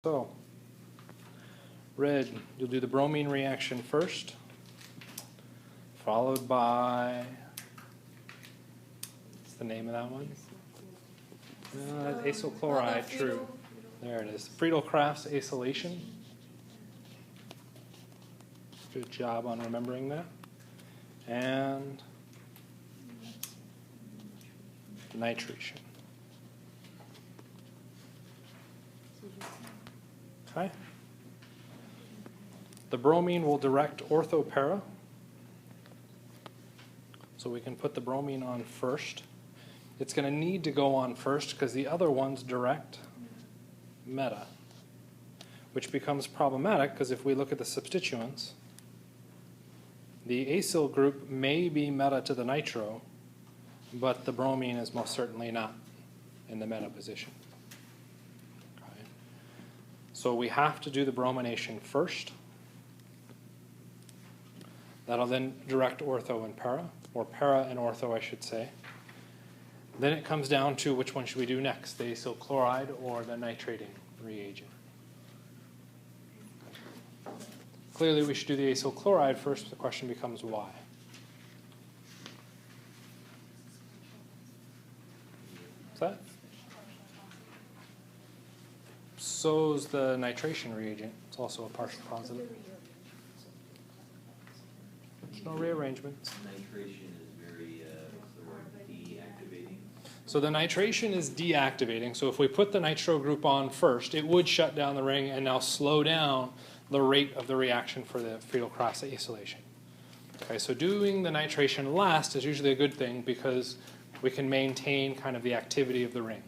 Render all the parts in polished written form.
So, red, you'll do the bromine reaction first, followed by, what's the name of that one? Acyl chloride, true. There it is. Friedel-Crafts acylation. Good job on remembering that. And nitration. Okay. The bromine will direct orthopara. So we can put the bromine on first. It's going to need to go on first because the other ones direct meta, which becomes problematic because if we look at the substituents, the acyl group may be meta to the nitro, but the bromine is most certainly not in the meta position. Okay. So we have to do the bromination first. That'll then direct ortho and para, or para and ortho, I should say. Then it comes down to which one should we do next, the acyl chloride or the nitrating reagent. Clearly we should do the acyl chloride first, but the question becomes why. What's that? So's the nitration reagent. It's also a partial positive. There's no rearrangements. Nitration is very, what's the word, deactivating? So the nitration is deactivating. So if we put the nitro group on first, it would shut down the ring and now slow down the rate of the reaction for the Friedel-Crafts acylation. Okay, so doing the nitration last is usually a good thing because we can maintain kind of the activity of the ring.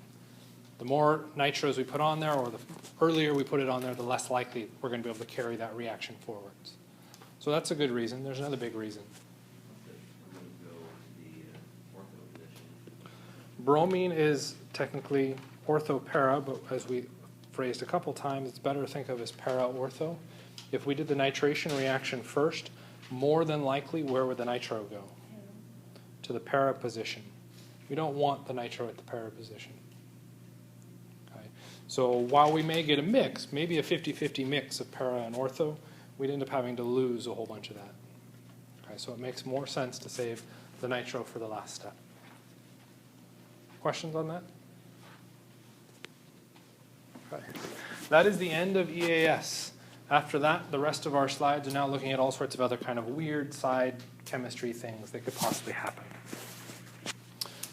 The more nitros we put on there, or the earlier we put it on there, the less likely we're going to be able to carry that reaction forwards. So that's a good reason. There's another big reason. Bromine is technically ortho-para, but as we phrased a couple times, it's better to think of as para-ortho. If we did the nitration reaction first, more than likely, where would the nitro go? To the para position. We don't want the nitro at the para position. Okay. So while we may get a mix, maybe a 50-50 mix of para and ortho, we'd end up having to lose a whole bunch of that. Okay, so it makes more sense to save the nitro for the last step. Questions on that? Okay. That is the end of EAS. After that, the rest of our slides are now looking at all sorts of other kind of weird side chemistry things that could possibly happen.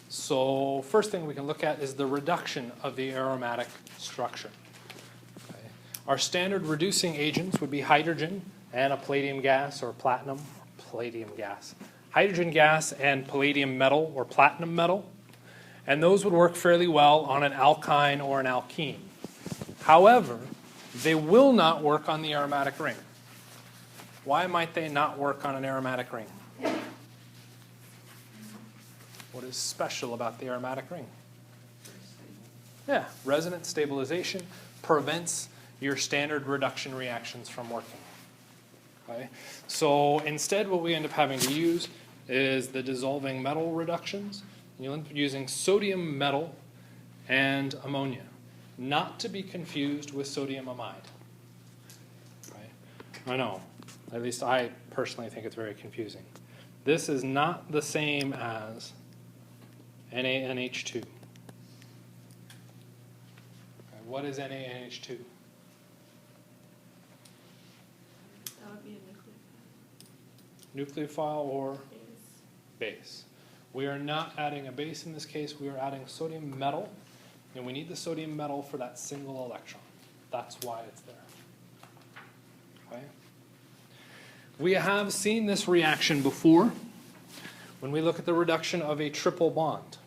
So first thing we can look at is the reduction of the aromatic structure. Okay. Our standard reducing agents would be hydrogen and a palladium gas or platinum, palladium gas. Hydrogen gas and palladium metal or platinum metal. And those would work fairly well on an alkyne or an alkene. However, they will not work on the aromatic ring. Why might they not work on an aromatic ring? What is special about the aromatic ring? Yeah, resonance stabilization prevents your standard reduction reactions from working. Okay? So instead what we end up having to use is the dissolving metal reductions. You'll end up using sodium metal and ammonia, not to be confused with sodium amide. Right? I know, at least I personally think it's very confusing. This is not the same as NaNH2. Okay, what is NaNH2? That would be a nucleophile. Nucleophile or Base. base. We are not adding a base in this case, we are adding sodium metal, and we need the sodium metal for that single electron. That's why it's there. Okay? We have seen this reaction before when we look at the reduction of a triple bond.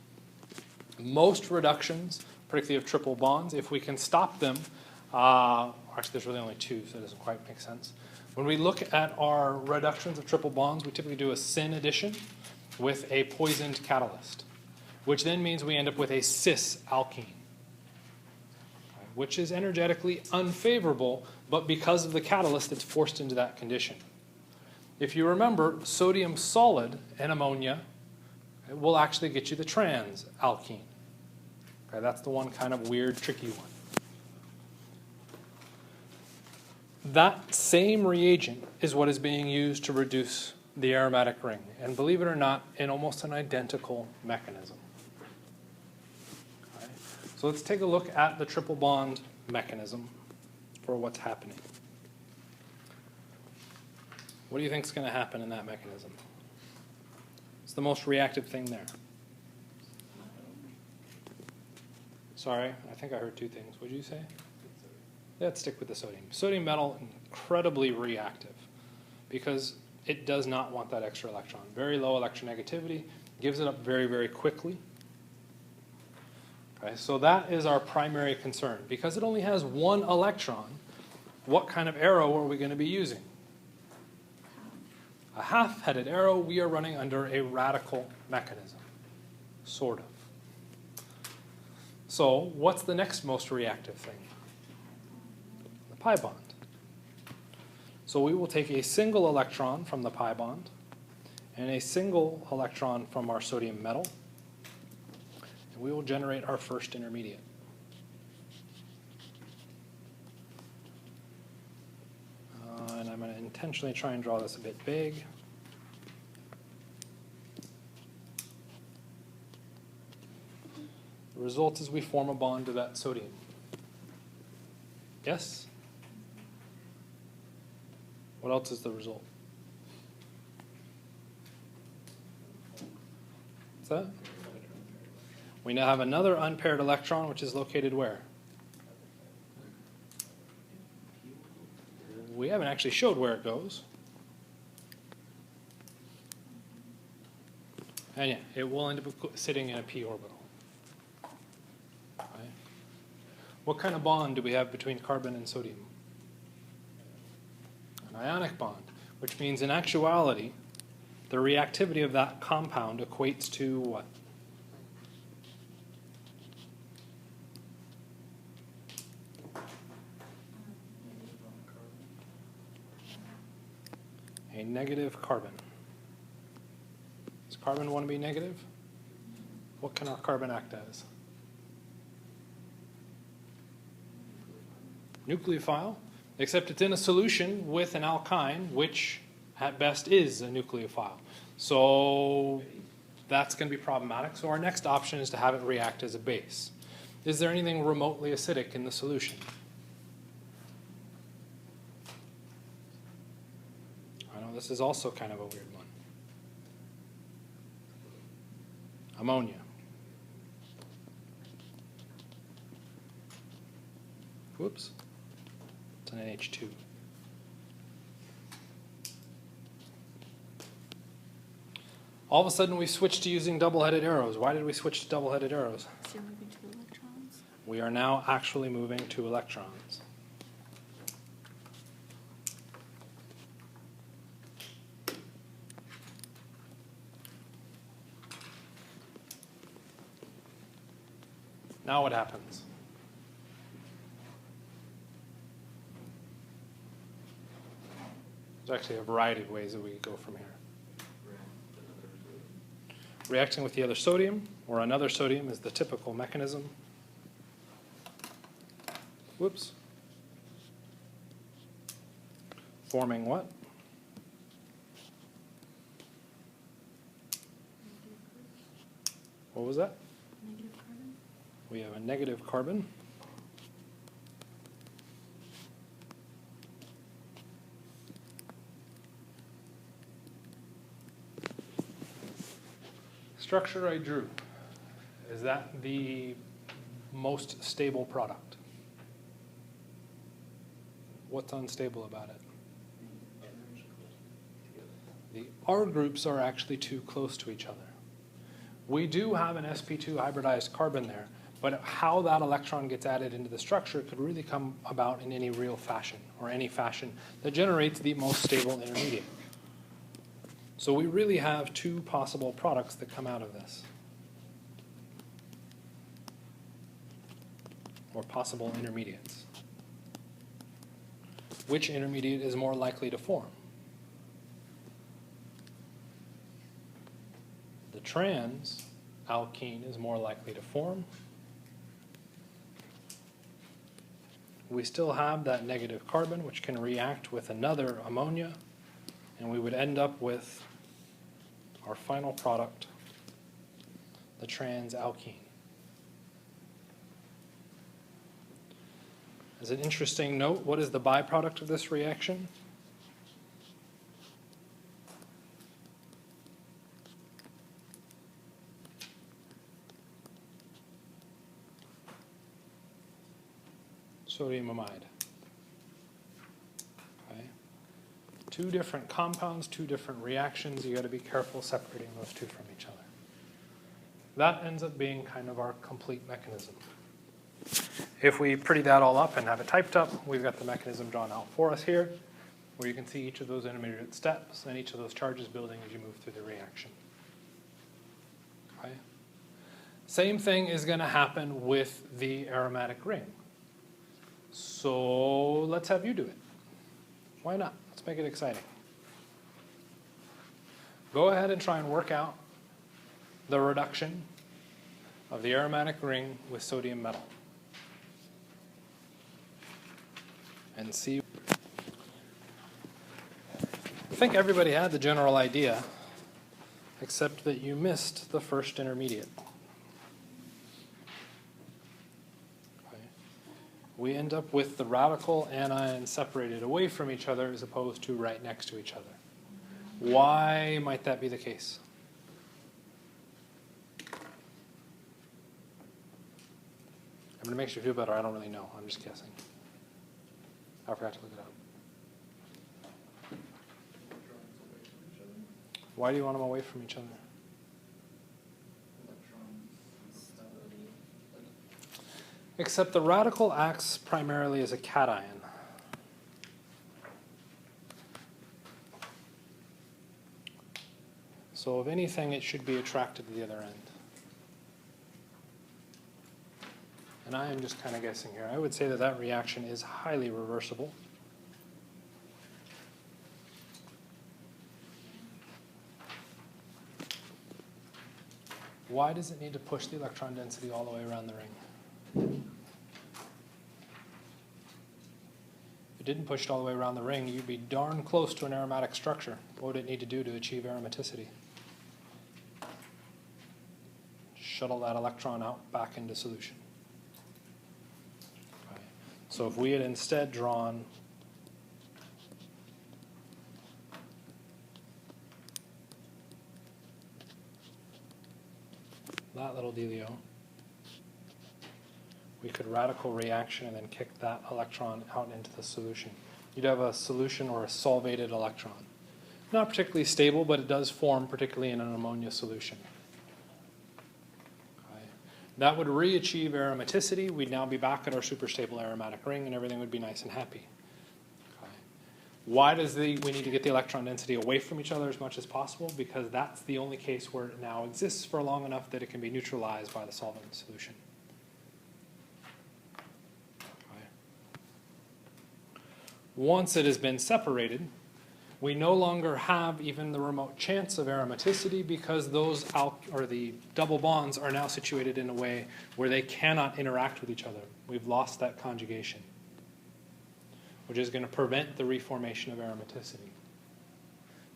Most reductions, particularly of triple bonds, if we can stop them, actually there's really only two, so it doesn't quite make sense. When we look at our reductions of triple bonds, we typically do a syn addition with a poisoned catalyst, which then means we end up with a cis alkene, which is energetically unfavorable, but because of the catalyst, it's forced into that condition. If you remember, sodium solid and ammonia will actually get you the trans alkene. Okay, that's the one kind of weird, tricky one. that same reagent is what is being used to reduce the aromatic ring, and believe it or not, in almost an identical mechanism. Okay. So let's take a look at the triple bond mechanism for what's happening. What do you think is going to happen in that mechanism? It's the most reactive thing there. Sorry, I think I heard two things. What did you say? Let's stick with the sodium. Sodium metal, incredibly reactive because it does not want that extra electron. Very low electronegativity, gives it up very, very quickly. Okay, so that is our primary concern. Because it only has one electron, what kind of arrow are we going to be using? A half-headed arrow. We are running under a radical mechanism, sort of. So what's the next most reactive thing? The pi bond. So we will take a single electron from the pi bond and a single electron from our sodium metal, and we will generate our first intermediate. And I'm going to intentionally try and draw this a bit big. The result is we form a bond to that sodium. Yes? What else is the result? What's that? We now have another unpaired electron, which is located where? We haven't actually showed where it goes. And yeah, it will end up sitting in a p orbital. Okay. What kind of bond do we have between carbon and sodium? An ionic bond, which means in actuality, the reactivity of that compound equates to what? A negative carbon. Does carbon want to be negative? What can our carbon act as? Nucleophile, except it's in a solution with an alkyne, which at best is a nucleophile. So that's going to be problematic. So our next option is to have it react as a base. Is there anything remotely acidic in the solution? I know this is also kind of a weird one. Ammonia. Whoops. It's an NH2. All of a sudden we switched to using double-headed arrows. Why did we switch to double-headed arrows? So you're moving 2 electrons. We are now actually moving 2 electrons. Now what happens? There's actually a variety of ways that we could go from here. Reacting with the other sodium, or another sodium, is the typical mechanism. Whoops. Forming what? What was that? Negative carbon. We have a negative carbon. Structure I drew, is that the most stable product? What's unstable about it? The R groups are actually too close to each other. We do have an sp2 hybridized carbon there, but how that electron gets added into the structure could really come about in any real fashion, or any fashion that generates the most stable intermediate. So we really have 2 possible products that come out of this, or possible intermediates. Which intermediate is more likely to form? The trans alkene is more likely to form, we still have that negative carbon, which can react with another ammonia, and we would end up with our final product, the transalkene. As an interesting note, what is the byproduct of this reaction? Sodium amide. Okay. Two different compounds, two different reactions. You got to be careful separating those two from each other. That ends up being kind of our complete mechanism. If we pretty that all up and have it typed up, we've got the mechanism drawn out for us here, where you can see each of those intermediate steps and each of those charges building as you move through the reaction. Okay. Same thing is going to happen with the aromatic ring. So let's have you do it. Why not? Let's make it exciting. Go ahead and try and work out the reduction of the aromatic ring with sodium metal. And see. I think everybody had the general idea, except that you missed the first intermediate. We end up with the radical anions separated away from each other as opposed to right next to each other. Why might that be the case? I mean, it makes you feel better. I don't really know. I'm just guessing. I forgot to look it up. Why do you want them away from each other? Except the radical acts primarily as a cation. So if anything, it should be attracted to the other end. And I am just kind of guessing here. I would say that that reaction is highly reversible. Why does it need to push the electron density all the way around the ring? If it didn't push it all the way around the ring, you'd be darn close to an aromatic structure. What would it need to do to achieve aromaticity? Shuttle that electron out back into solution. Okay. So if we had instead drawn that little dealio, we could radical reaction and then kick that electron out into the solution. You'd have a solution or a solvated electron. Not particularly stable, but it does form particularly in an ammonia solution. Okay. That would re-achieve aromaticity. We'd now be back at our superstable aromatic ring and everything would be nice and happy. Okay. Why does we need to get the electron density away from each other as much as possible? Because that's the only case where it now exists for long enough that it can be neutralized by the solvent solution. Once it has been separated, we no longer have even the remote chance of aromaticity because those the double bonds are now situated in a way where they cannot interact with each other. We've lost that conjugation, which is going to prevent the reformation of aromaticity.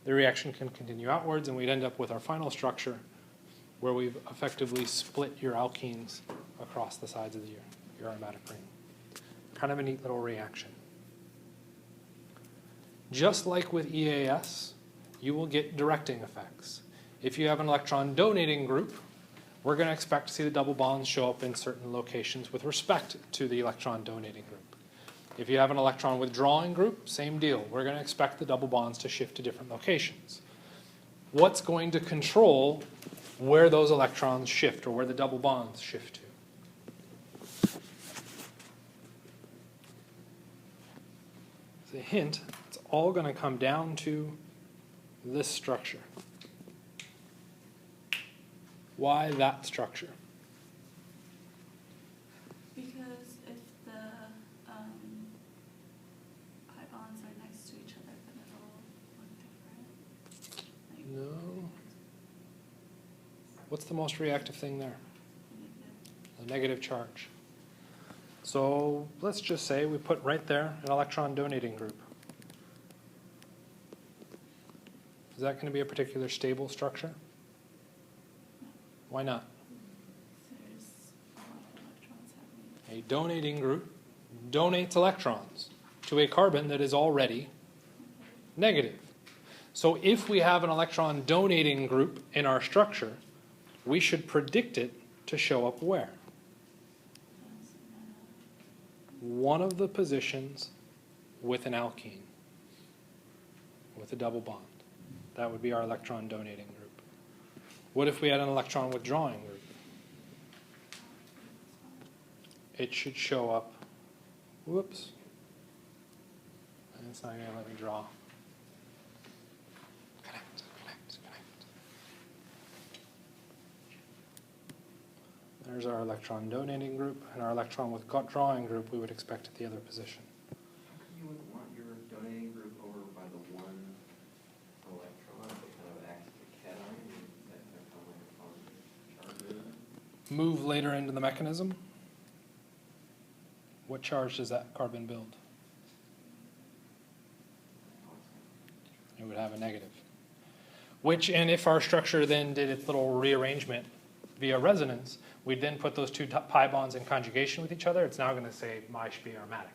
The reaction can continue outwards, and we'd end up with our final structure where we've effectively split your alkenes across the sides of your aromatic ring. Kind of a neat little reaction. Just like with EAS, you will get directing effects. If you have an electron donating group, we're going to expect to see the double bonds show up in certain locations with respect to the electron donating group. If you have an electron withdrawing group, same deal. We're going to expect the double bonds to shift to different locations. What's going to control where those electrons shift or where the double bonds shift to? As a hint, it's all going to come down to this structure. Why that structure? Because if the pi bonds are next to each other, then it'll look different. No. What's the most reactive thing there? Negative. The negative charge. So let's just say we put right there an electron donating group. Is that going to be a particular stable structure? Why not? There's a lot of electrons happening. A donating group donates electrons to a carbon that is already negative. So if we have an electron donating group in our structure, we should predict it to show up where? One of the positions with an alkene, with a double bond. That would be our electron donating group. What if we had an electron withdrawing group? It should show up, whoops, and it's not going to let me draw. Connect. There's our electron donating group, and our electron withdrawing group we would expect at the other position. You would want your donating group over by the one electron that kind of acts as a cation, that kind of like a positive charge. Move later into the mechanism. What charge does that carbon build? It would have a negative. Which, and if our structure then did its little rearrangement via resonance, we'd then put those two pi bonds in conjugation with each other. It's now going to say might be aromatic.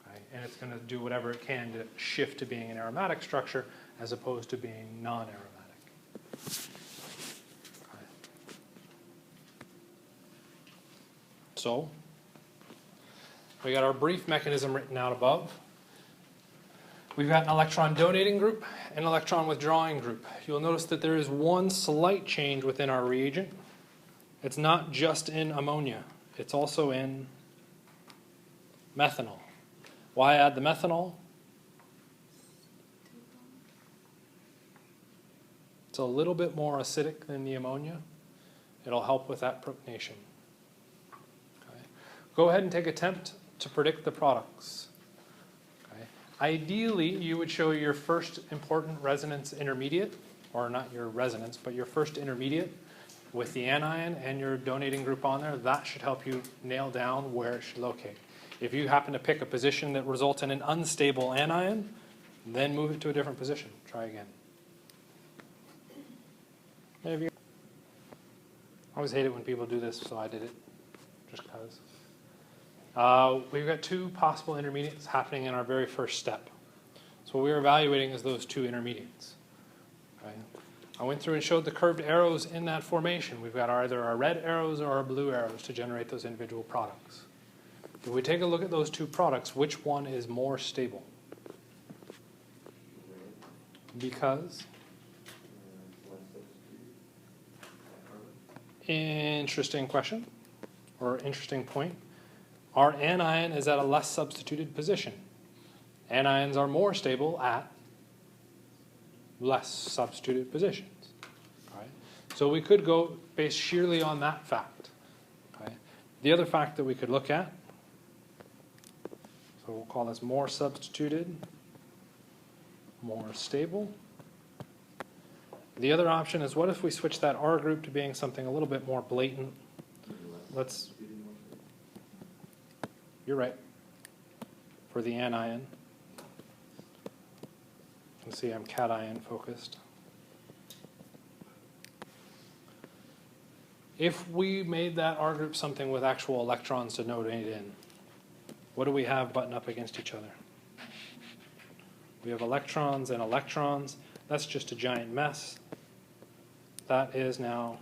Okay? And it's going to do whatever it can to shift to being an aromatic structure as opposed to being non-aromatic. Okay. So, we got our brief mechanism written out above. We've got an electron donating group and an electron withdrawing group. You'll notice that there is one slight change within our reagent. It's not just in ammonia. It's also in methanol. Why add the methanol? It's a little bit more acidic than the ammonia. It'll help with that protonation. Okay. Go ahead and take an attempt to predict the products. Okay. Ideally, you would show your first important resonance intermediate, or not your resonance, but your first intermediate with the anion and your donating group on there. That should help you nail down where it should locate. If you happen to pick a position that results in an unstable anion, then move it to a different position. Try again. Maybe. I always hate it when people do this, so I did it just because. We've got two possible intermediates happening in our very first step. So what we're evaluating is those two intermediates. Okay. I went through and showed the curved arrows in that formation. We've got either our red arrows or our blue arrows to generate those individual products. If we take a look at those two products, which one is more stable? Because? Interesting question, or interesting point. Our anion is at a less substituted position. Anions are more stable at less substituted positions. Okay? So we could go based sheerly on that fact. Okay? The other fact that we could look at, so we'll call this more substituted, more stable. The other option is, what if we switch that R group to being something a little bit more blatant? You're right. For the anion. You can see I'm cation focused. If we made that R group something with actual electrons to donate in, what do we have button up against each other? We have electrons and electrons. That's just a giant mess. That is now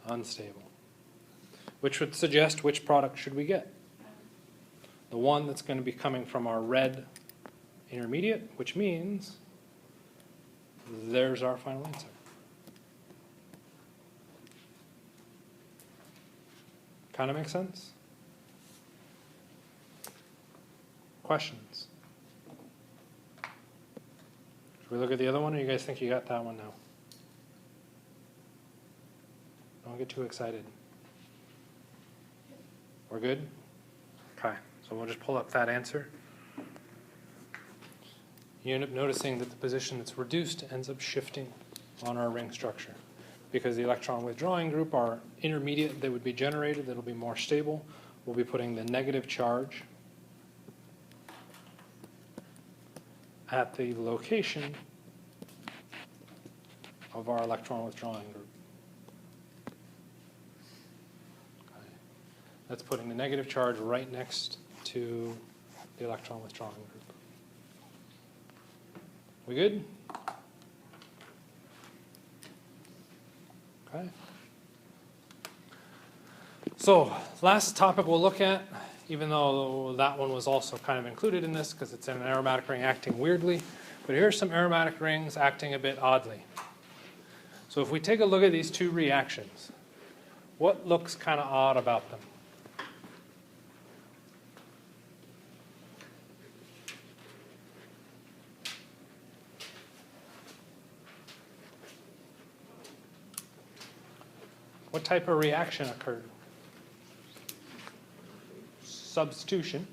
unstable. Which would suggest which product should we get? The one that's going to be coming from our red intermediate, which means there's our final answer. Kind of makes sense? Questions? Should we look at the other one, or you guys think you got that one now? Don't get too excited. We're good? Okay, so we'll just pull up that answer. You end up noticing that the position that's reduced ends up shifting on our ring structure. because the electron withdrawing group are intermediate, they would be generated, that'll be more stable. We'll be putting the negative charge at the location of our electron withdrawing group. Okay. That's putting the negative charge right next to the electron withdrawing group. We good? Okay. So, last topic we'll look at, even though that one was also kind of included in this because it's in an aromatic ring acting weirdly, but here's some aromatic rings acting a bit oddly. So if we take a look at these two reactions, what looks kind of odd about them? What type of reaction occurred? Substitution.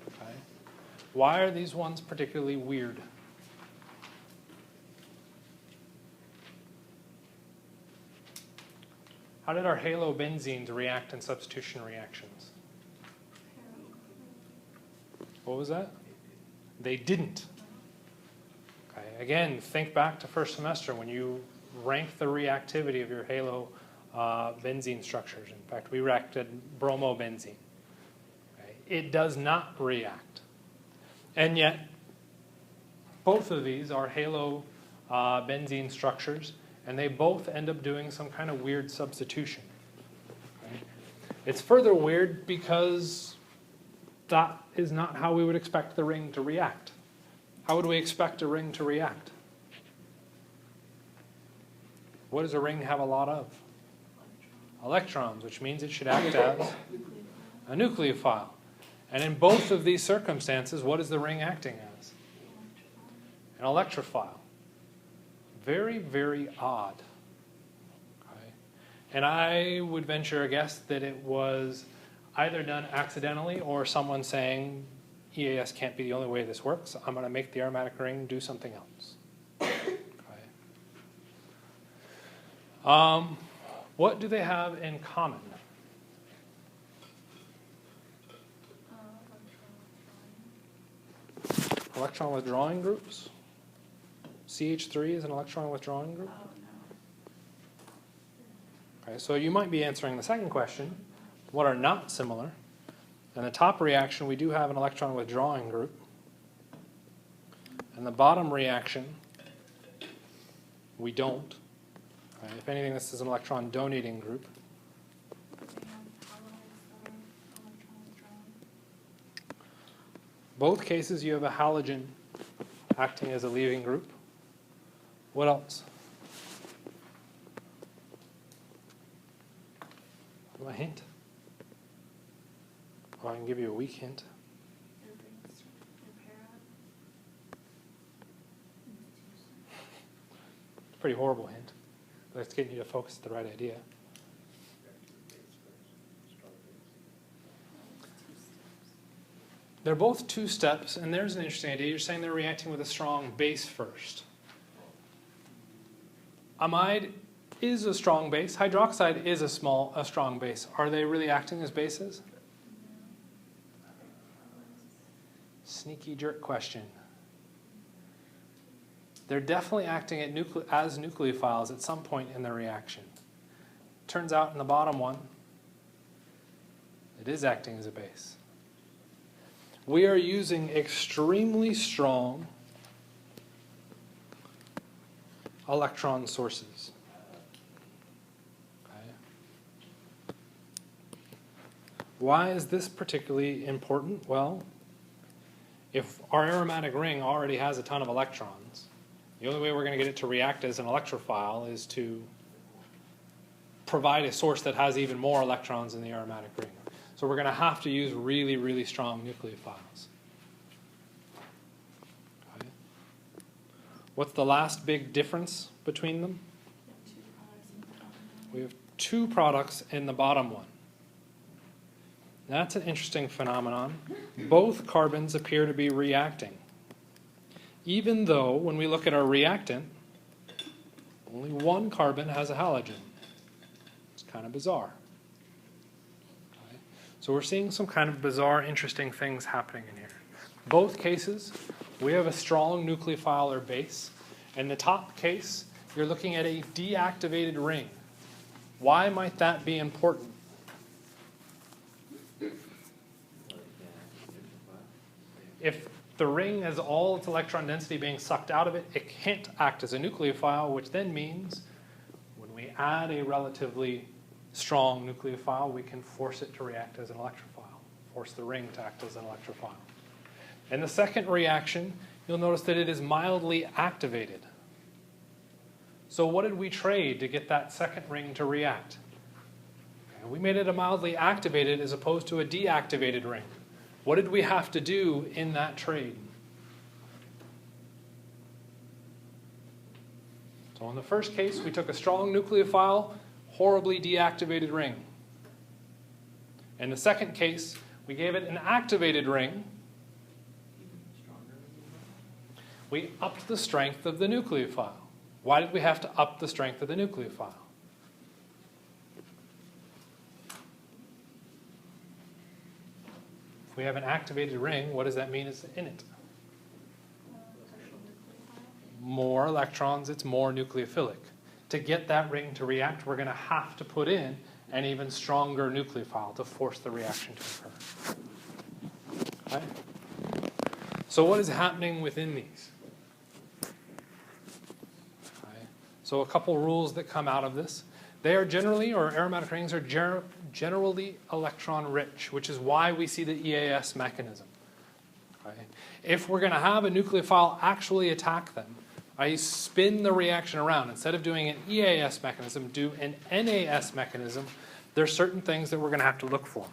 Okay. Why are these ones particularly weird? How did our halobenzenes react in substitution reactions? What was that? They didn't. Okay. Again, think back to first semester when you rank the reactivity of your halo benzene structures. In fact, we reacted bromobenzene. Okay. It does not react. And yet, both of these are halo benzene structures, and they both end up doing some kind of weird substitution. Okay. It's further weird because that is not how we would expect the ring to react. How would we expect a ring to react? What does a ring have a lot of? Electrons, which means it should act as a nucleophile. And in both of these circumstances, what is the ring acting as? An electrophile. Very, very odd. Okay. And I would venture a guess that it was either done accidentally or someone saying, EAS can't be the only way this works. I'm going to make the aromatic ring do something else. Okay. What do they have in common? Electron withdrawing groups? CH3 is an electron withdrawing group? Oh, no. Okay, so you might be answering the second question. What are not similar? In the top reaction, we do have an electron withdrawing group. In the bottom reaction, we don't. Okay, if anything, this is an electron donating group. Both cases, you have a halogen acting as a leaving group. What else? A hint? Oh, I can give you a weak hint. Pretty horrible hint. But it's getting you to focus at the right idea. They're both two steps, and there's an interesting idea. You're saying they're reacting with a strong base first. Amide is a strong base. Hydroxide is a strong base. Are they really acting as bases? Sneaky jerk question. They're definitely acting as nucleophiles at some point in the reaction. Turns out in the bottom one, it is acting as a base. We are using extremely strong electron sources. Okay. Why is this particularly important? Well, if our aromatic ring already has a ton of electrons, the only way we're going to get it to react as an electrophile is to provide a source that has even more electrons in the aromatic ring. So we're going to have to use really, really strong nucleophiles. Okay. What's the last big difference between them? We have two products in the bottom one. That's an interesting phenomenon. Both carbons appear to be reacting. Even though, when we look at our reactant, Only one carbon has a halogen. It's kind of bizarre. Okay. So we're seeing some kind of bizarre, interesting things happening in here. Both cases, we have a strong nucleophile or base. In the top case, you're looking at a deactivated ring. Why might that be important? If the ring has all its electron density being sucked out of it, it can't act as a nucleophile, which then means when we add a relatively strong nucleophile, we can force it to react as an electrophile, force the ring to act as an electrophile. In the second reaction, you'll notice that it is mildly activated. So what did we trade to get that second ring to react? Okay, we made it a mildly activated as opposed to a deactivated ring. What did we have to do in that trade? So in the first case, we took a strong nucleophile, horribly deactivated ring. In the second case, we gave it an activated ring. We upped the strength of the nucleophile. Why did we have to up the strength of the nucleophile? If we have an activated ring, what does that mean is in it? More electrons, it's more nucleophilic. To get that ring to react, we're going to have to put in an even stronger nucleophile to force the reaction to occur. Okay? So what is happening within these? Okay. So a couple rules that come out of this. They are generally, or aromatic rings are generally electron rich, which is why we see the EAS mechanism. Okay. If we're going to have a nucleophile actually attack them, I spin the reaction around. Instead of doing an EAS mechanism, do an NAS mechanism. There's certain things that we're going to have to look for.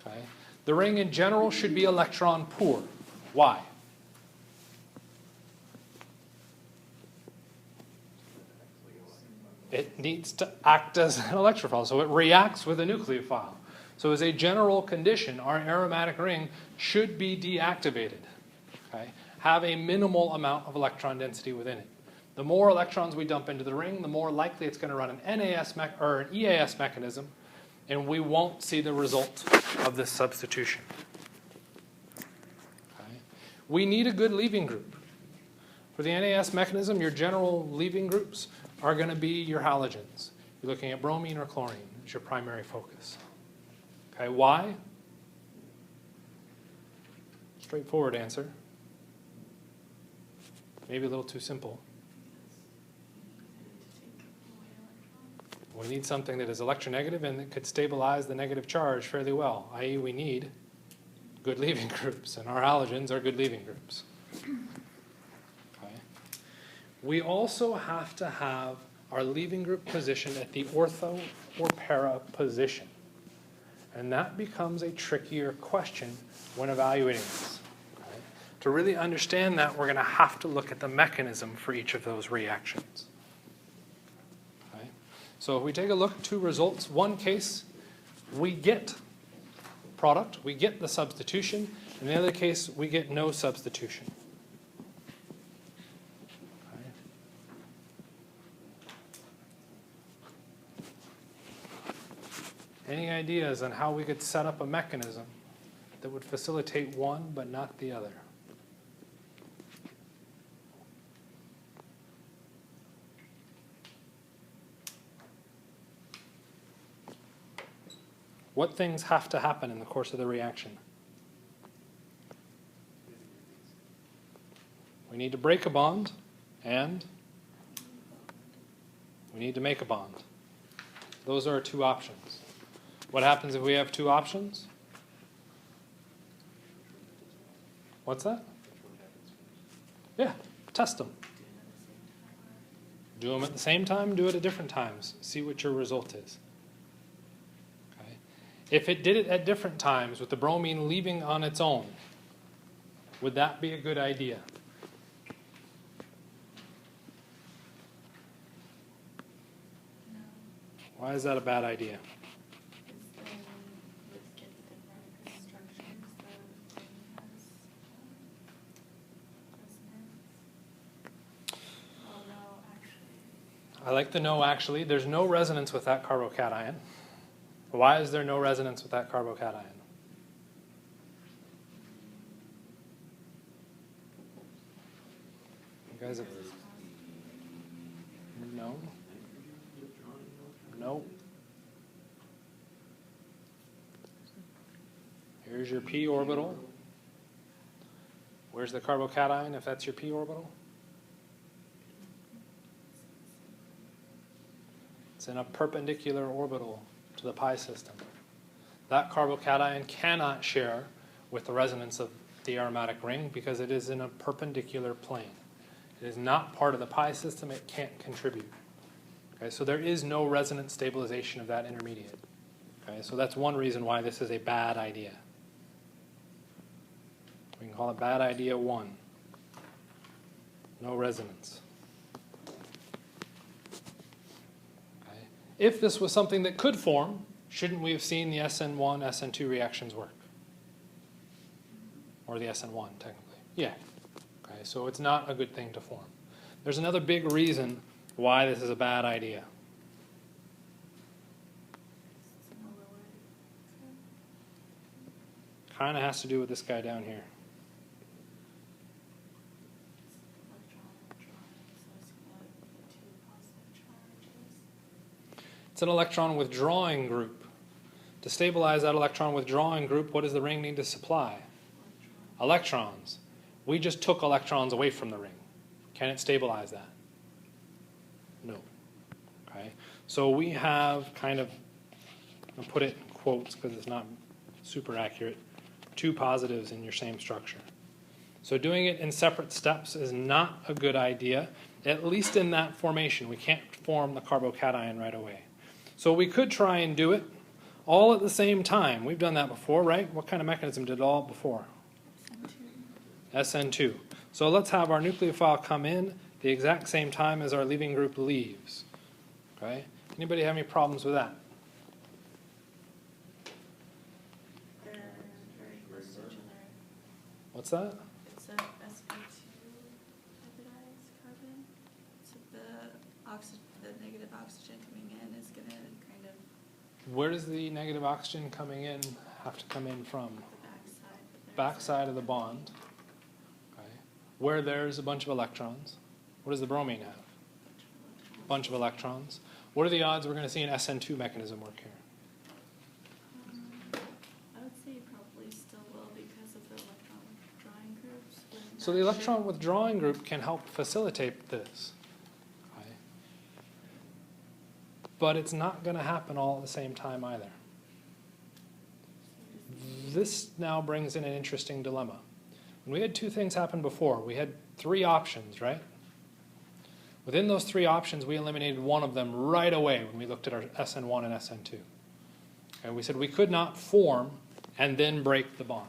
Okay. The ring in general should be electron poor. Why? It needs to act as an electrophile, so it reacts with a nucleophile. So as a general condition, our aromatic ring should be deactivated. Okay? Have a minimal amount of electron density within it. The more electrons we dump into the ring, the more likely it's going to run an NAS or an EAS mechanism, and we won't see the result of this substitution. Okay? We need a good leaving group. For the NAS mechanism, your general leaving groups are going to be your halogens. You're looking at bromine or chlorine as your primary focus. Okay, why? Straightforward answer. Maybe a little too simple. We need something that is electronegative and that could stabilize the negative charge fairly well, i.e. we need good leaving groups, and our halogens are good leaving groups. We also have to have our leaving group positioned at the ortho or para position. And that becomes a trickier question when evaluating this. Okay? To really understand that, we're going to have to look at the mechanism for each of those reactions. Okay? So if we take a look at two results, one case, we get product, we get the substitution. In the other case, we get no substitution. Any ideas on how we could set up a mechanism that would facilitate one but not the other? What things have to happen in the course of the reaction? We need to break a bond, and we need to make a bond. Those are our two options. What happens if we have two options? What's that? Yeah, test them. Do them at the same time, do it at different times. See what your result is. Okay. If it did it at different times with the bromine leaving on its own, would that be a good idea? No. Why is that a bad idea? I like the no, actually. There's no resonance with that carbocation. Why is there no resonance with that carbocation? You guys have... No. No. Here's your p orbital. Where's the carbocation if that's your p orbital? It's in a perpendicular orbital to the pi system. That carbocation cannot share with the resonance of the aromatic ring because it is in a perpendicular plane. It is not part of the pi system. It can't contribute. Okay, so there is no resonance stabilization of that intermediate. Okay, so that's one reason why this is a bad idea. We can call it bad idea 1. No resonance. Okay. If this was something that could form, shouldn't we have seen the SN1, SN2 reactions work? Or the SN1, technically. Yeah. Okay, so it's not a good thing to form. There's another big reason why this is a bad idea. Kind of has to do with this guy down here. It's an electron withdrawing group. To stabilize that electron withdrawing group, what does the ring need to supply? Electrons. We just took electrons away from the ring. Can it stabilize that? No. Okay. So we have kind of, I'll put it in quotes because it's not super accurate, 2 positives in your same structure. So doing it in separate steps is not a good idea, at least in that formation. We can't form the carbocation right away. So we could try and do it all at the same time. We've done that before, right? What kind of mechanism did it all before? SN2. So let's have our nucleophile come in the exact same time as our leaving group leaves. Okay? Anybody have any problems with that? They're very close to each other. What's that? It's a sp2 hybridized carbon. So the negative oxygen coming in is going to kind of... Where does the negative oxygen coming in have to come in from? The backside. Backside of the bond. Okay. Where there's a bunch of electrons. What does the bromine have? A bunch of electrons. What are the odds we're going to see an SN2 mechanism work here? I would say you probably still will because of the electron withdrawing groups. So the electron withdrawing group can help facilitate this. Okay. But it's not going to happen all at the same time either. This now brings in an interesting dilemma. When we had 2 things happen before, we had 3 options, right? Within those 3 options, we eliminated one of them right away when we looked at our SN1 and SN2. And we said we could not form and then break the bond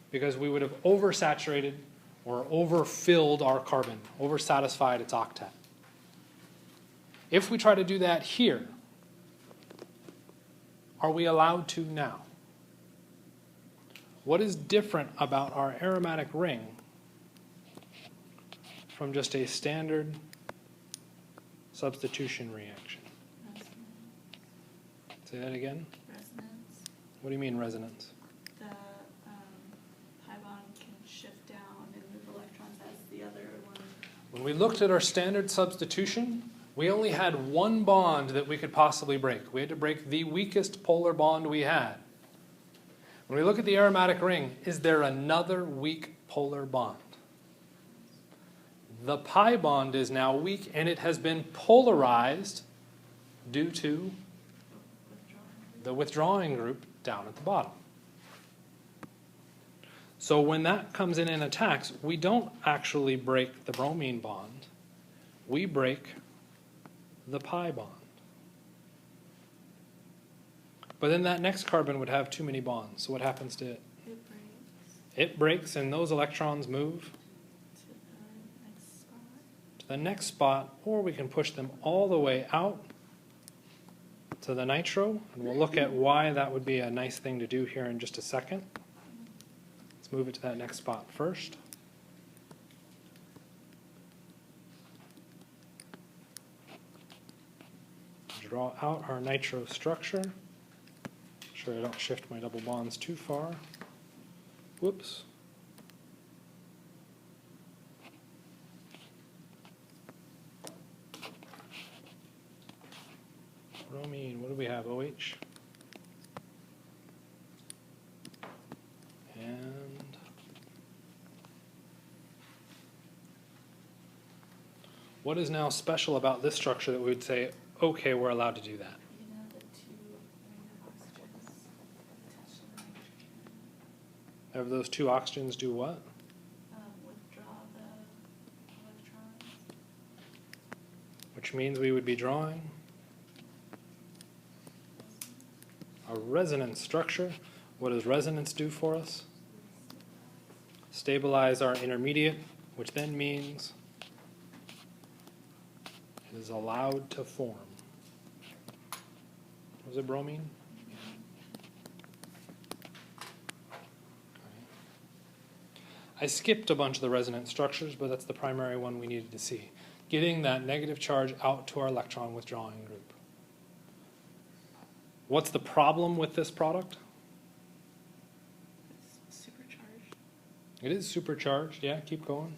because we would have oversaturated or overfilled our carbon, oversatisfied its octet. If we try to do that here, are we allowed to now? What is different about our aromatic ring from just a standard substitution reaction? Say that again? Resonance. What do you mean resonance? The pi bond can shift down and move electrons as the other one. When we looked at our standard substitution, we only had one bond that we could possibly break. We had to break the weakest polar bond we had. When we look at the aromatic ring, is there another weak polar bond? The pi bond is now weak, and it has been polarized due to the withdrawing group down at the bottom. So when that comes in and attacks, we don't actually break the bromine bond. We break the pi bond. But then that next carbon would have too many bonds. So what happens to it? It breaks It breaks, and those electrons move to the next spot. to the next spot, or we can push them all the way out to the nitro, and we'll look at why that would be a nice thing to do here in just a second. Let's move it to that next spot first. draw out our nitro structure. Make sure I don't shift my double bonds too far. Whoops. Bromine, what do we have? OH. And what is now special about this structure that we would say, okay, we're allowed to do that? You know, the two oxygens attached to the nitrogen. Have those two oxygens do what? Withdraw the electrons. Which means we would be drawing a resonance structure. What does resonance do for us? Stabilize our intermediate, which then means it is allowed to form. Was it bromine? I skipped a bunch of the resonance structures, but that's the primary one we needed to see. Getting that negative charge out to our electron withdrawing group. What's the problem with this product? It's supercharged. It is supercharged, yeah, keep going.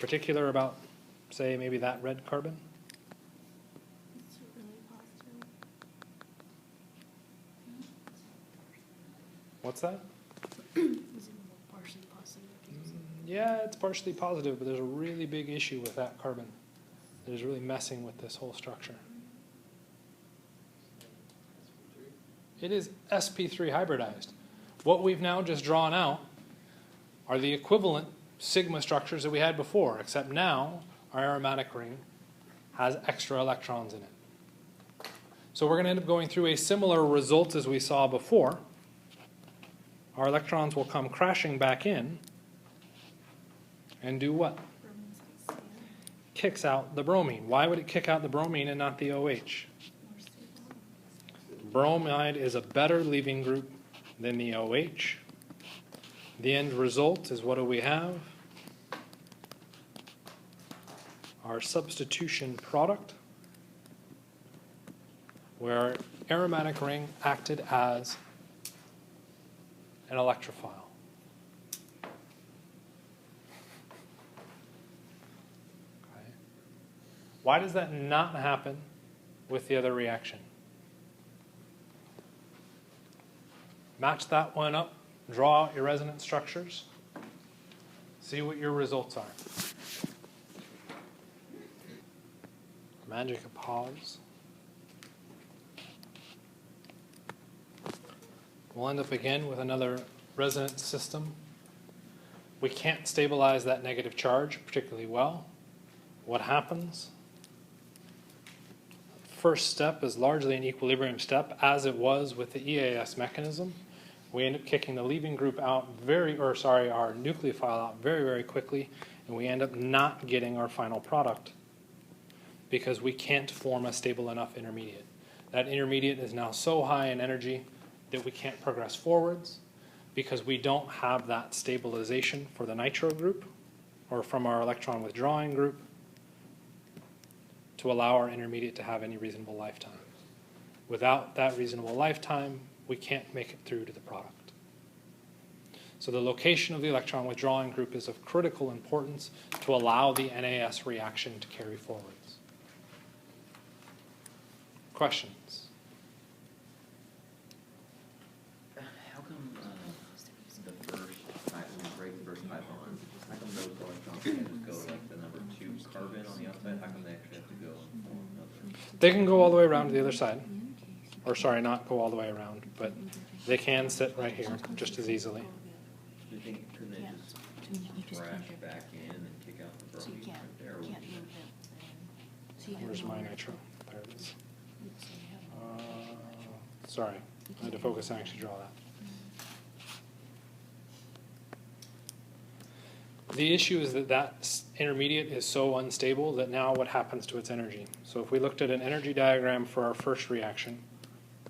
Particular about, say, maybe that red carbon? It's really positive. What's that? Is it partially positive? Yeah, it's partially positive, but there's a really big issue with that carbon that is really messing with this whole structure. It is sp3 hybridized. What we've now just drawn out are the equivalent sigma structures that we had before, except now our aromatic ring has extra electrons in it. So we're going to end up going through a similar result as we saw before. Our electrons will come crashing back in and do what? Bromine's like stable, Kicks out the bromine. Why would it kick out the bromine and not the OH? more stable. Bromide is a better leaving group than the OH. The end result is, what do we have? Our substitution product, where our aromatic ring acted as an electrophile. Okay. Why does that not happen with the other reaction? Match that one up, draw out your resonance structures, see what your results are. Magic of pause. We'll end up again with another resonance system. We can't stabilize that negative charge particularly well. What happens? First step is largely an equilibrium step, as it was with the EAS mechanism. We end up kicking the leaving group out our nucleophile out very, very quickly, and we end up not getting our final product because we can't form a stable enough intermediate. That intermediate is now so high in energy that we can't progress forwards because we don't have that stabilization for the nitro group or from our electron withdrawing group to allow our intermediate to have any reasonable lifetime. Without that reasonable lifetime, we can't make it through to the product. So the location of the electron withdrawing group is of critical importance to allow the NAS reaction to carry forwards. Questions? How come the first five, when you break the first 5 bonds, how come those electrons can't just go like the number 2 carbon on the outside? How come they actually have to go and form another? They can go all the way around to the other side. Or sorry, not go all the way around, but they can sit right here just as easily. Do you think, couldn't they just crash back in and kick out the So you bromine can't, right there? can't move them. So you have Where's no my energy. nitro? There it is. So you have no Sorry, I had to focus and actually draw that. The issue is that that intermediate is so unstable that now what happens to its energy? So if we looked at an energy diagram for our first reaction,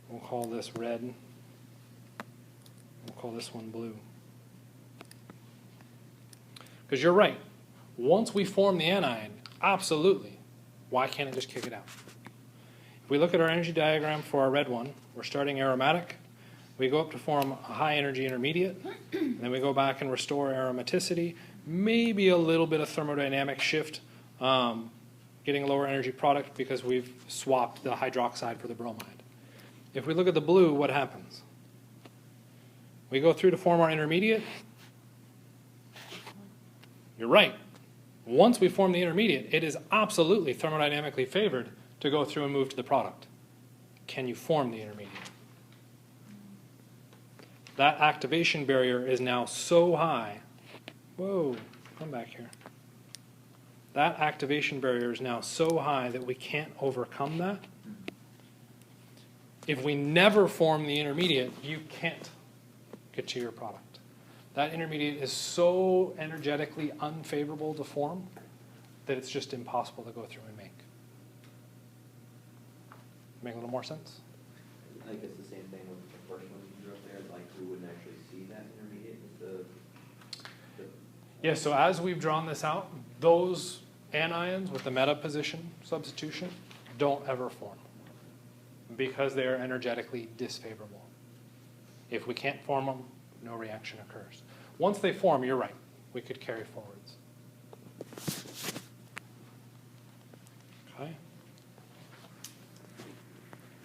we'll call this red, we'll call this one blue. Because you're right, once we form the anion, absolutely, Why can't it just kick it out? If we look at our energy diagram for our red one, we're starting aromatic. We go up to form a high energy intermediate, and then we go back and restore aromaticity, maybe a little bit of thermodynamic shift, getting a lower energy product because we've swapped the hydroxide for the bromide. If we look at the blue, what happens? We go through to form our intermediate. You're right. Once we form the intermediate, it is absolutely thermodynamically favored to go through and move to the product. Can you form the intermediate? That activation barrier is now so high. Whoa, come back here. That activation barrier is now so high that we can't overcome that. If we never form the intermediate, you can't get to your product. That intermediate is so energetically unfavorable to form that it's just impossible to go through and make. Make a little more sense? Like it's the same thing with the first one you drew up there, like we wouldn't actually see that intermediate with the Yeah, so as we've drawn this out, those anions with the meta position substitution don't ever form because they are energetically disfavorable. If we can't form them, no reaction occurs. Once they form, you're right, we could carry forwards. Okay.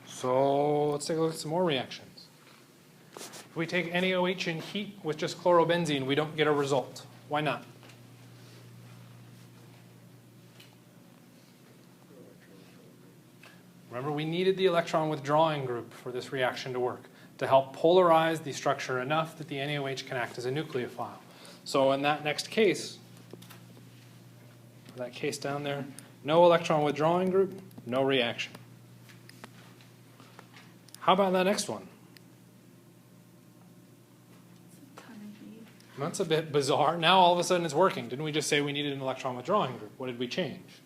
So let's take a look at some more reactions. If we take NaOH in heat with just chlorobenzene, we don't get a result. Why not? Remember, we needed the electron withdrawing group for this reaction to work, to help polarize the structure enough that the NaOH can act as a nucleophile. So in that next case, that case down there, no electron withdrawing group, no reaction. How about that next one? It's a ton of heat. That's a bit bizarre. Now all of a sudden it's working. Didn't we just say we needed an electron withdrawing group? What did we change?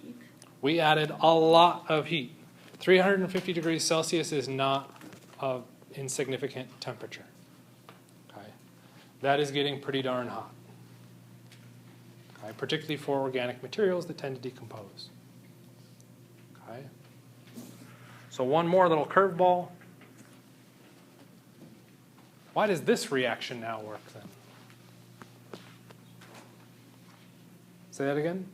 Heat. We added a lot of heat. 350 degrees Celsius is not an insignificant temperature. Okay? That is getting pretty darn hot. Okay? Particularly for organic materials that tend to decompose. Okay? So one more little curveball. Why does this reaction now work then? Say that again?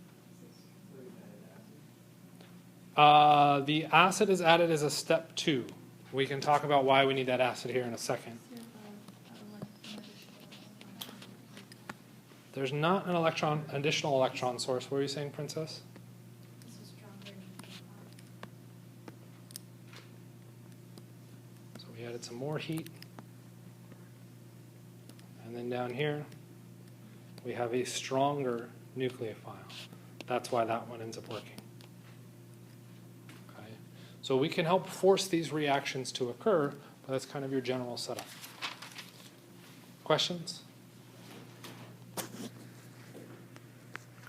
The acid is added as a step 2. We can talk about why we need that acid here in a second. There's not an additional electron source. What were you saying, Princess? So we added some more heat. And then down here, we have a stronger nucleophile. That's why that one ends up working. Okay? So we can help force these reactions to occur, but that's kind of your general setup. Questions?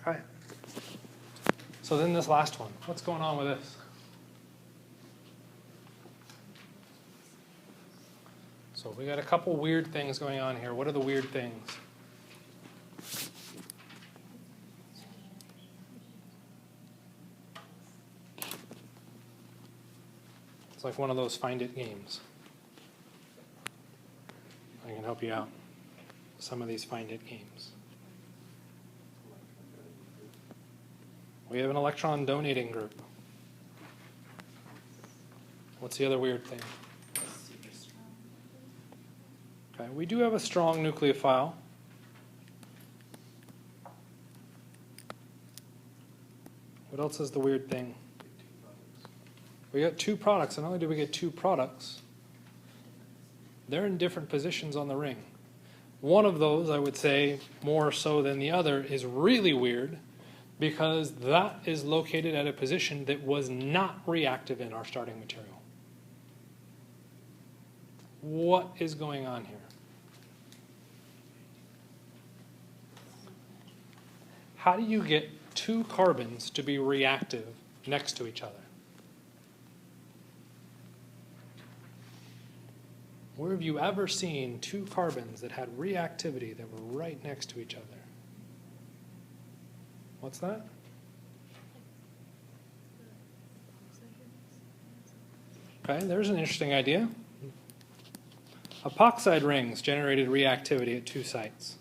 Okay. So then this last one, what's going on with this? So we got a couple weird things going on here. What are the weird things? It's like one of those find it games. I can help you out. Some of these find it games. We have an electron donating group. What's the other weird thing? Okay, we do have a strong nucleophile. What else is the weird thing? We got 2 products, and not only do we get 2 products, they're in different positions on the ring. One of those, I would say, more so than the other, is really weird because that is located at a position that was not reactive in our starting material. What is going on here? How do you get 2 carbons to be reactive next to each other? Where have you ever seen 2 carbons that had reactivity that were right next to each other? What's that? Okay, there's an interesting idea. Epoxide rings generated reactivity at 2 sites.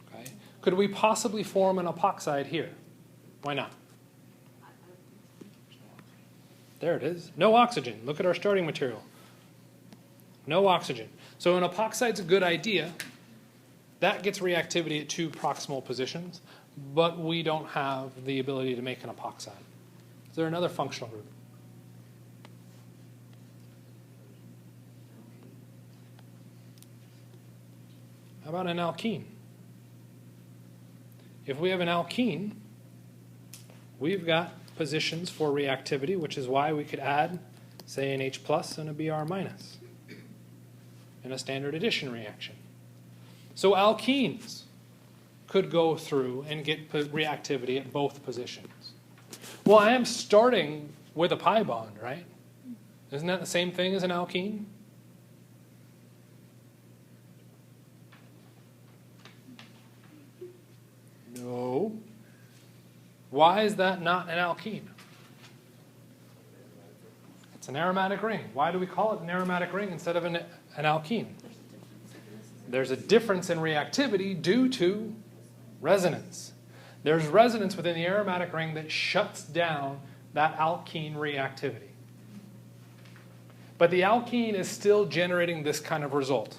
Okay. Could we possibly form an epoxide here? Why not? There it is. No oxygen. Look at our starting material. No oxygen. So an epoxide's a good idea. That gets reactivity at 2 proximal positions, but we don't have the ability to make an epoxide. Is there another functional group? How about an alkene? If we have an alkene, we've got positions for reactivity, which is why we could add, say, an H plus and a Br minus in a standard addition reaction. So alkenes could go through and get reactivity at both positions. Well, I am starting with a pi bond, right? Isn't that the same thing as an alkene? No. Why is that not an alkene? It's an aromatic ring. Why do we call it an aromatic ring instead of an alkene? There's a difference in reactivity due to resonance. There's resonance within the aromatic ring that shuts down that alkene reactivity. But the alkene is still generating this kind of result.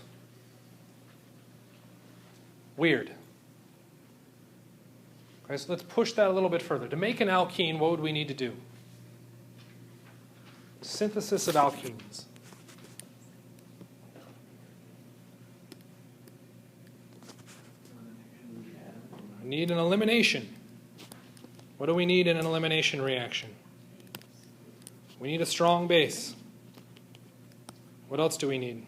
Weird. Okay, so let's push that a little bit further. To make an alkene, what would we need to do? Synthesis of alkenes. We need an elimination. What do we need in an elimination reaction? We need a strong base. What else do we need?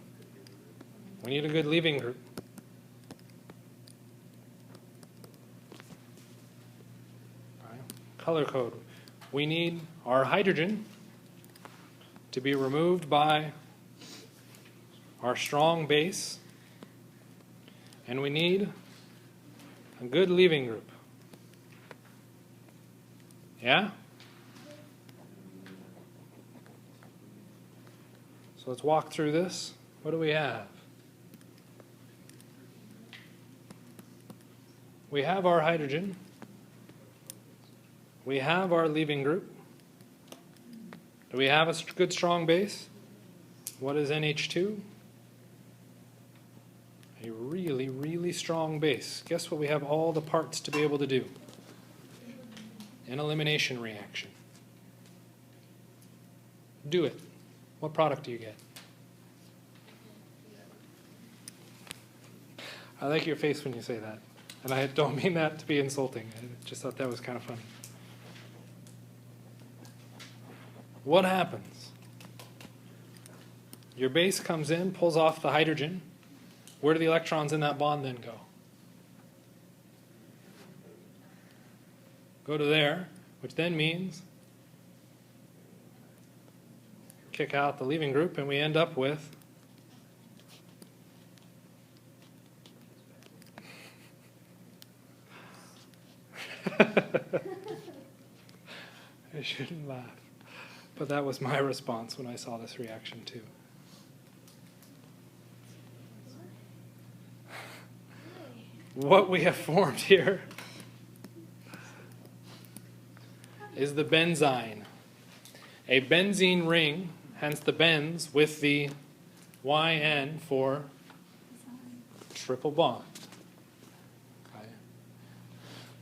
We need a good leaving group. Color code. We need our hydrogen to be removed by our strong base, and we need a good leaving group. Yeah? So let's walk through this. What do we have? We have our hydrogen. We have our leaving group. Do we have a good strong base? What is NH2? A really, really strong base. Guess what we have all the parts to be able to do? An elimination reaction. Do it. What product do you get? I like your face when you say that. And I don't mean that to be insulting. I just thought that was kind of funny. What happens? Your base comes in, pulls off the hydrogen. Where do the electrons in that bond then go? Go to there, which then means kick out the leaving group, and we end up with I shouldn't laugh. But that was my response when I saw this reaction too. What we have formed here is the benzyne. A benzene ring, hence the benz with the YN for triple bond. Okay.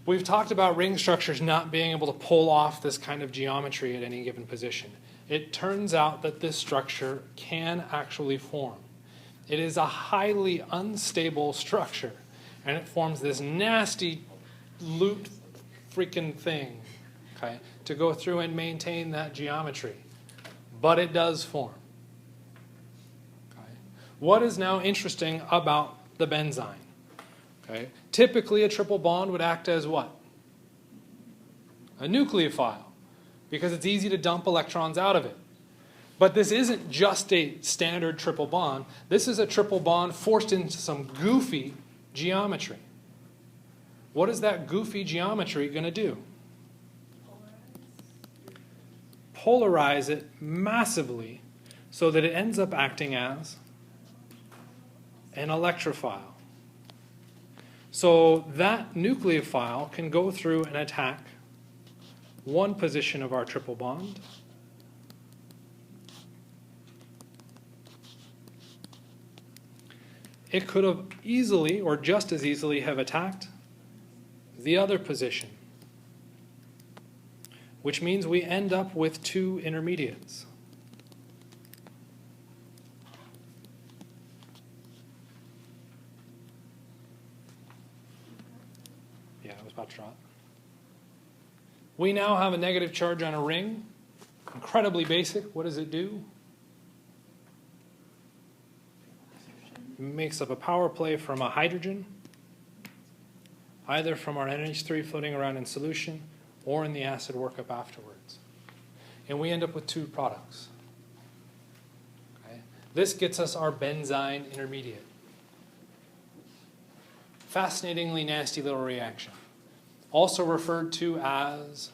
We've talked about ring structures not being able to pull off this kind of geometry at any given position. It turns out that this structure can actually form. It is a highly unstable structure, and it forms this nasty loop freaking thing, okay, to go through and maintain that geometry. But it does form. Okay. What is now interesting about the benzyne? Okay. Typically, a triple bond would act as what? A nucleophile, because it's easy to dump electrons out of it. But this isn't just a standard triple bond. This is a triple bond forced into some goofy geometry. What is that goofy geometry going to do? polarize it massively so that it ends up acting as an electrophile. So that nucleophile can go through and attack one position of our triple bond, it could have easily, or just as easily, have attacked the other position, which means we end up with two intermediates. Yeah, I was about to draw it. We now have a negative charge on a ring. Incredibly basic. What does it do? It makes up a power play from a hydrogen, either from our NH3 floating around in solution or in the acid workup afterwards. And we end up with two products. Okay? This gets us our benzyne intermediate. Fascinatingly nasty little reaction. Also referred to as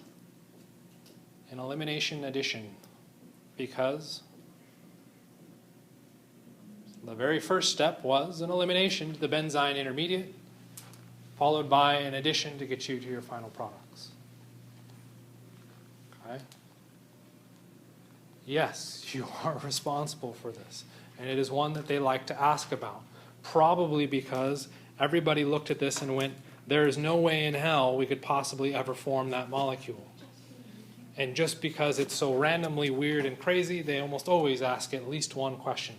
an elimination addition, because the very first step was an elimination to the benzyne intermediate, followed by an addition to get you to your final products. Okay? Yes, you are responsible for this. And it is one that they like to ask about, probably because everybody looked at this and went, there is no way in hell we could possibly ever form that molecule. And just because it's so randomly weird and crazy, they almost always ask at least one question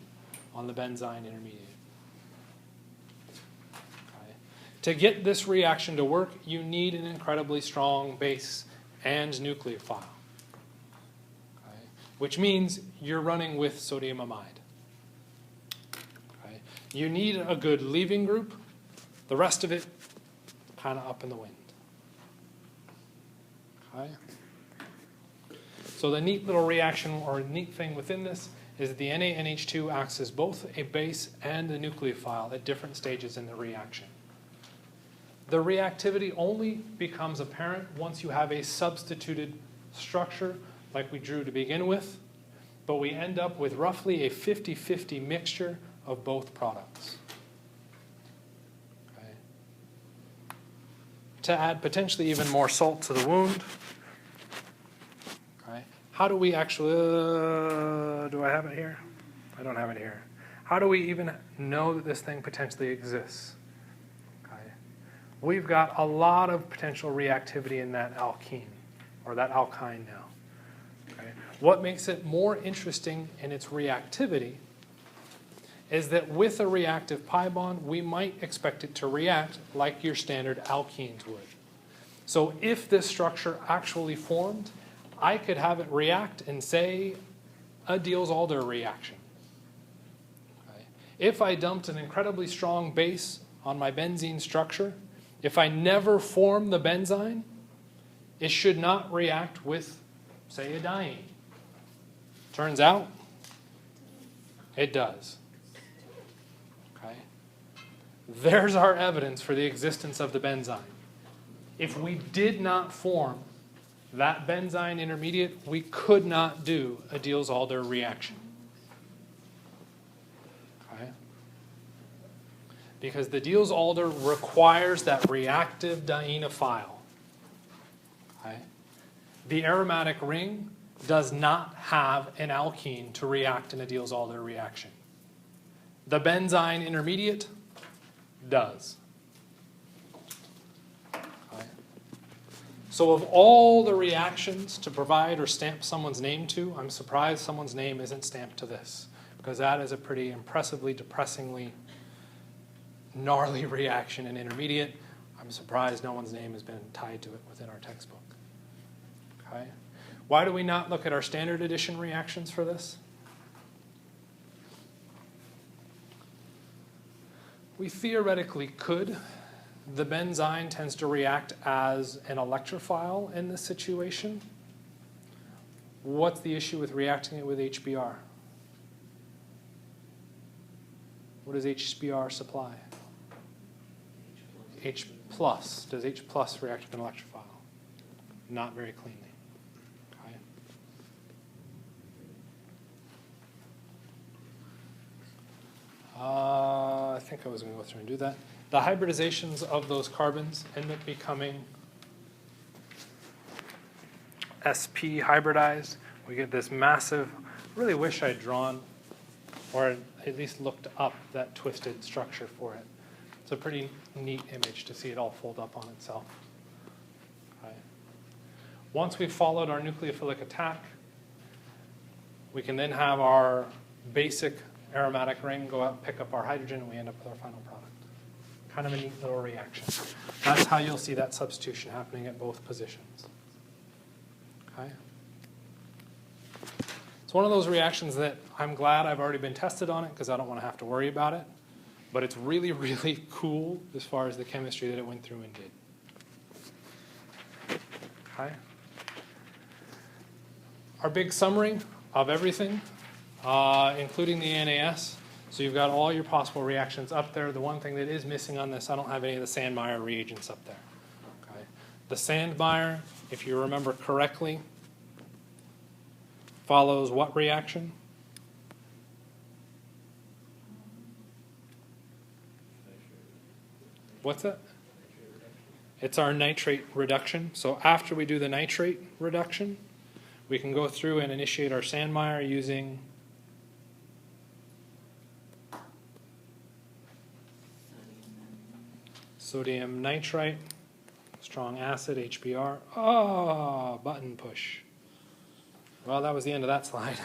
on the benzyne intermediate. Okay. To get this reaction to work, you need an incredibly strong base and nucleophile. Okay. Which means you're running with sodium amide. Okay. You need a good leaving group. The rest of it, kind of up in the wind. Okay. So the neat little reaction, or neat thing within this, is that the NaNH2 acts as both a base and a nucleophile at different stages in the reaction. The reactivity only becomes apparent once you have a substituted structure like we drew to begin with, but we end up with roughly a 50-50 mixture of both products. Okay. To add potentially even more salt to the wound, okay, how do we actually, do I have it here? I don't have it here. How do we even know that this thing potentially exists? Okay. We've got a lot of potential reactivity in that alkene, or that alkyne now. Okay. What makes it more interesting in its reactivity is that with a reactive pi bond, we might expect it to react like your standard alkenes would. So if this structure actually formed, I could have it react in, say, a Diels-Alder reaction. Okay. If I dumped an incredibly strong base on my benzene structure, if I never form the benzyne, it should not react with, say, a diene. Turns out, it does. Okay. There's our evidence for the existence of the benzyne. If we did not form that benzyne intermediate, we could not do a Diels-Alder reaction. Okay? Because the Diels-Alder requires that reactive dienophile. Okay? The aromatic ring does not have an alkene to react in a Diels-Alder reaction. The benzyne intermediate does. So of all the reactions to provide or stamp someone's name to, I'm surprised someone's name isn't stamped to this, because that is a pretty impressively, depressingly gnarly reaction in intermediate. I'm surprised no one's name has been tied to it within our textbook. Okay? Why do we not look at our standard edition reactions for this? We theoretically could. The benzyne tends to react as an electrophile in this situation. What's the issue with reacting it with HBr? What does HBr supply? H plus. Does H plus react with an electrophile? Not very cleanly. Okay. think I was going to go through and do that. The hybridizations of those carbons end up becoming sp hybridized. We get this massive, really wish I'd drawn or at least looked up that twisted structure for it. It's a pretty neat image to see it all fold up on itself. Right. Once we've followed our nucleophilic attack, we can then have our basic aromatic ring go out, pick up our hydrogen, and we end up with our final product. Kind of a neat little reaction. That's how you'll see that substitution happening at both positions. Okay. It's one of those reactions that I'm glad I've already been tested on it because I don't want to have to worry about it. But it's really, really cool as far as the chemistry that it went through and did. Okay. Our big summary of everything, including the NAS. So you've got all your possible reactions up there. The one thing that is missing on this, I don't have any of the Sandmeyer reagents up there. Okay. The Sandmeyer, if you remember correctly, follows what reaction? What's that? It's our nitrate reduction. So after we do the nitrate reduction, we can go through and initiate our Sandmeyer using sodium nitrite, strong acid, HBr. Oh, button push. Well, that was the end of that slide.